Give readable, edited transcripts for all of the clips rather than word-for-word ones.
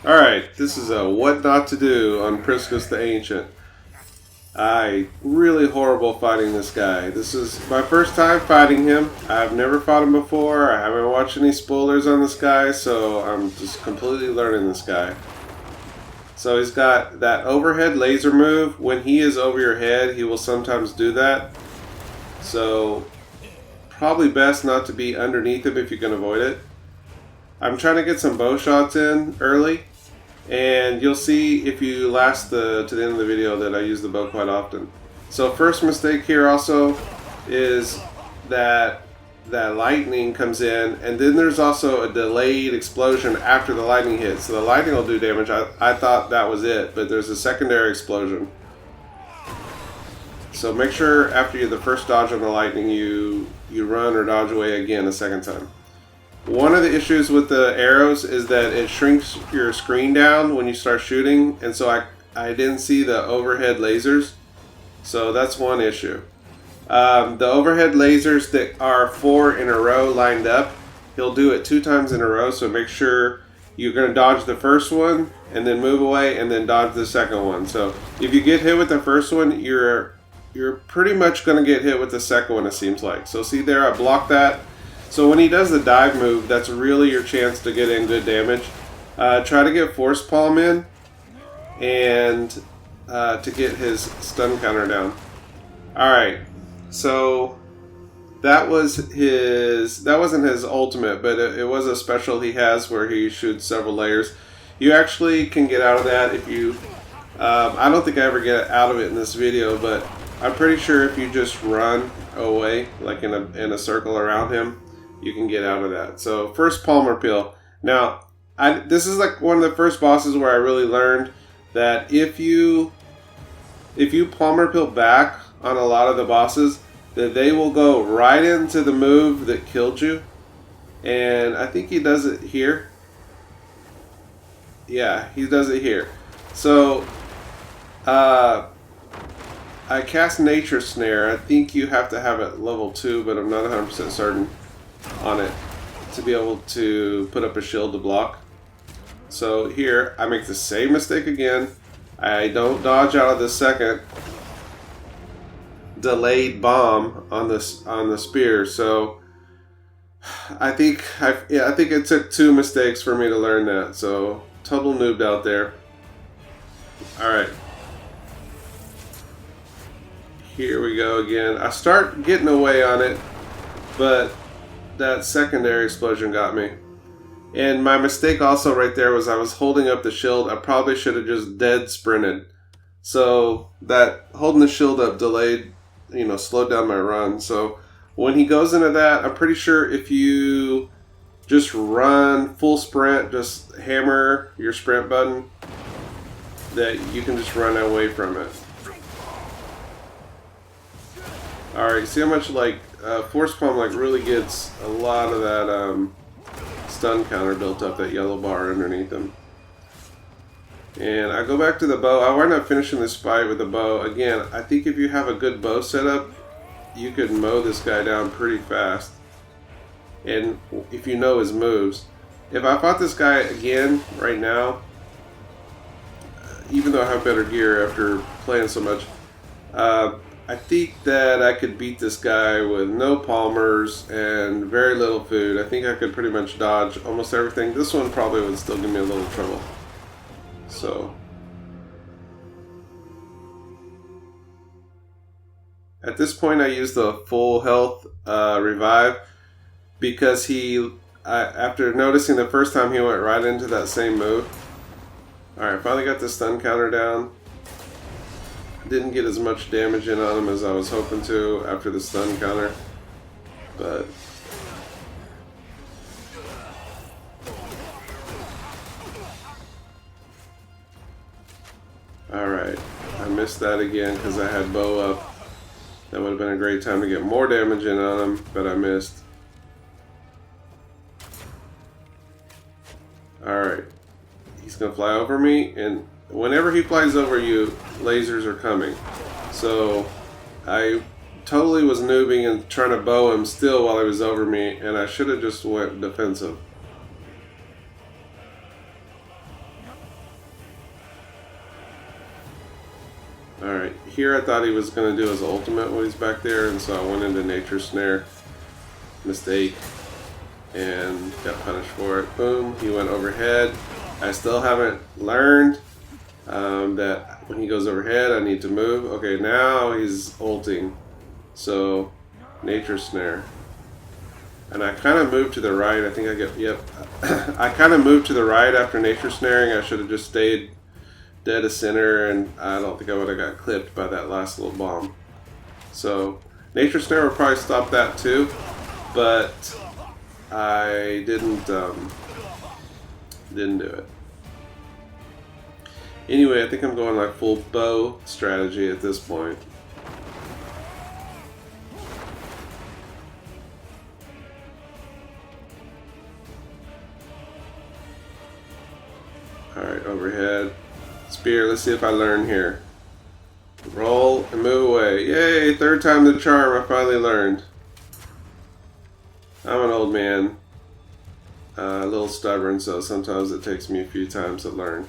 Alright, this is a what not to do on Priscus the Ancient. Really horrible fighting this guy. This is my first time fighting him. I've never fought him before. I haven't watched any spoilers on this guy, so I'm just completely learning this guy. So he's got that overhead laser move. When he is over your head, he will sometimes do that. So probably best not to be underneath him if you can avoid it. I'm trying to get some bow shots in early. And you'll see if you last to the end of the video that I use the bow quite often. So first mistake here also is that lightning comes in, and then there's also a delayed explosion after the lightning hits. So the lightning will do damage. I thought that was it, but there's a secondary explosion. So make sure after the first dodge on the lightning you run or dodge away again a second time. One of the issues with the arrows is that it shrinks your screen down when you start shooting, and so I didn't see the overhead lasers, so that's one issue. The overhead lasers that are 4 in a row lined up, he'll do it 2 times in a row, so make sure you're going to dodge the first one and then move away and then dodge the second one. So if you get hit with the first one, you're pretty much going to get hit with the second one, it seems like. So see there, I blocked that. So when he does the dive move, that's really your chance to get in good damage. Try to get force palm in and to get his stun counter down. Alright, so that wasn't his ultimate, but it was a special he has where he shoots several layers. You actually can get out of that if you... I don't think I ever get out of it in this video, but I'm pretty sure if you just run away, like in a circle around him, you can get out of that. So first Palmer Peel. Now, this is like one of the first bosses where I really learned that if you Palmer Peel back on a lot of the bosses, that they will go right into the move that killed you. And I think he does it here. Yeah, he does it here. So I cast Nature Snare. I think you have to have it level 2, but I'm not 100% certain on it to be able to put up a shield to block. So here I make the same mistake again. I don't dodge out of the second delayed bomb on the spear. So I think it took 2 mistakes for me to learn that. So total noob out there. All right. Here we go again. I start getting away on it, but that secondary explosion got me. And my mistake also right there was I was holding up the shield. I probably should have just dead sprinted. So that holding the shield up delayed, slowed down my run. So when he goes into that, I'm pretty sure if you just run full sprint, just hammer your sprint button, that you can just run away from it. Alright, see how much Force Palm really gets a lot of that stun counter built up, that yellow bar underneath him. And I go back to the bow. I wind up finishing this fight with the bow. Again, I think if you have a good bow setup, you could mow this guy down pretty fast. And if you know his moves. If I fought this guy again right now, even though I have better gear after playing so much, I think that I could beat this guy with no palmers and very little food. I think I could pretty much dodge almost everything. This one probably would still give me a little trouble. So at this point I use the full health revive because after noticing the first time he went right into that same move. Alright, finally got the stun counter down. Didn't get as much damage in on him as I was hoping to after the stun counter, but alright, I missed that again because I had bow up. That would have been a great time to get more damage in on him, but I missed. Alright, he's gonna fly over me, and whenever he flies over you, lasers are coming. So I totally was noobing and trying to bow him still while he was over me, and I should have just went defensive. Alright, here I thought he was going to do his ultimate when he's back there, and so I went into Nature Snare. Mistake. And got punished for it. Boom, he went overhead. I still haven't learned that when he goes overhead I need to move. Okay, now he's ulting. So, Nature Snare. And I kind of moved to the right. I think I get, yep. I kind of moved to the right after Nature Snaring. I should have just stayed dead of center, and I don't think I would have got clipped by that last little bomb. So, Nature Snare would probably stop that too, but I didn't do it. Anyway, I think I'm going like full bow strategy at this point. Alright, overhead. Spear, let's see if I learn here. Roll and move away. Yay, third time the charm, I finally learned. I'm an old man. A little stubborn, so sometimes it takes me a few times to learn.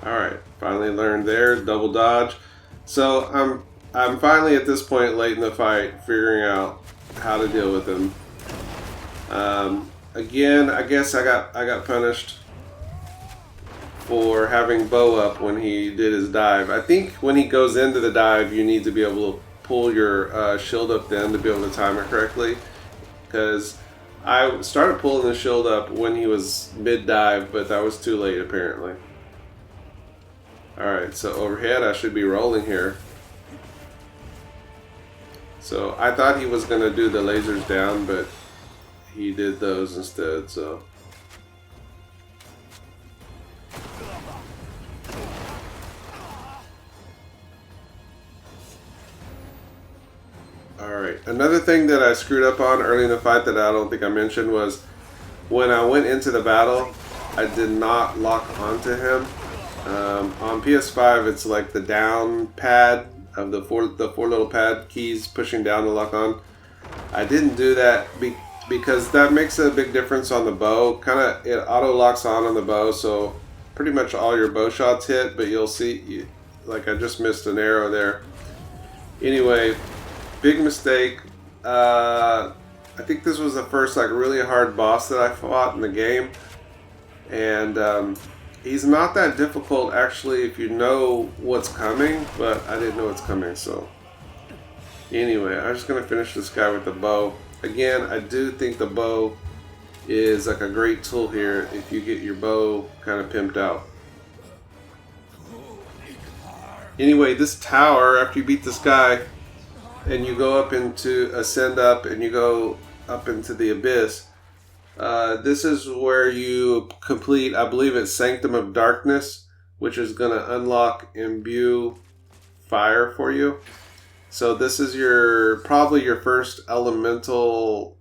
Alright, finally learned there, double dodge. So I'm finally at this point late in the fight figuring out how to deal with him. Again, I guess I got punished for having bow up when he did his dive. I think when he goes into the dive, you need to be able to pull your shield up then to be able to time it correctly. Because I started pulling the shield up when he was mid-dive, but that was too late apparently. Alright, so overhead I should be rolling here. So I thought he was going to do the lasers down, but he did those instead, so. Alright, another thing that I screwed up on early in the fight that I don't think I mentioned was when I went into the battle, I did not lock onto him. On PS5, it's like the down pad of the four little pad keys pushing down to lock on. I didn't do that because that makes a big difference on the bow. It auto locks on the bow, so pretty much all your bow shots hit, but you'll see, like I just missed an arrow there. Anyway, big mistake. I think this was the first like really hard boss that I fought in the game, and he's not that difficult actually if you know what's coming, but I didn't know what's coming, so anyway, I'm just gonna finish this guy with the bow. Again, I do think the bow is like a great tool here if you get your bow kind of pimped out. Anyway, this tower, after you beat this guy and you go up into, ascend up and you go up into the abyss, this is where you complete, I believe it's Sanctum of Darkness, which is going to unlock Imbue Fire for you. So this is probably your first elemental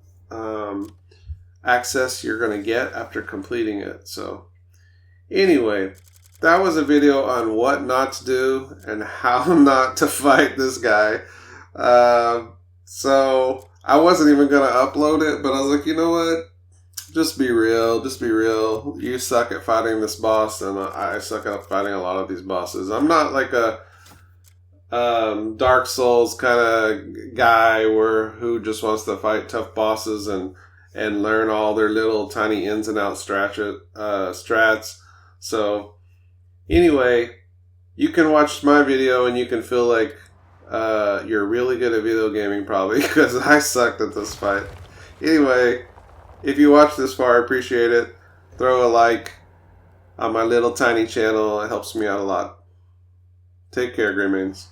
access you're going to get after completing it. So anyway, that was a video on what not to do and how not to fight this guy. So I wasn't even going to upload it, but I was like, you know what? Just be real. Just be real. You suck at fighting this boss, and I suck at fighting a lot of these bosses. I'm not like a Dark Souls kind of guy who just wants to fight tough bosses and learn all their little tiny ins and outs strats. So anyway, you can watch my video and you can feel like you're really good at video gaming probably, because I sucked at this fight. Anyway, if you watched this far, I appreciate it. Throw a like on my little tiny channel. It helps me out a lot. Take care, Greymanes.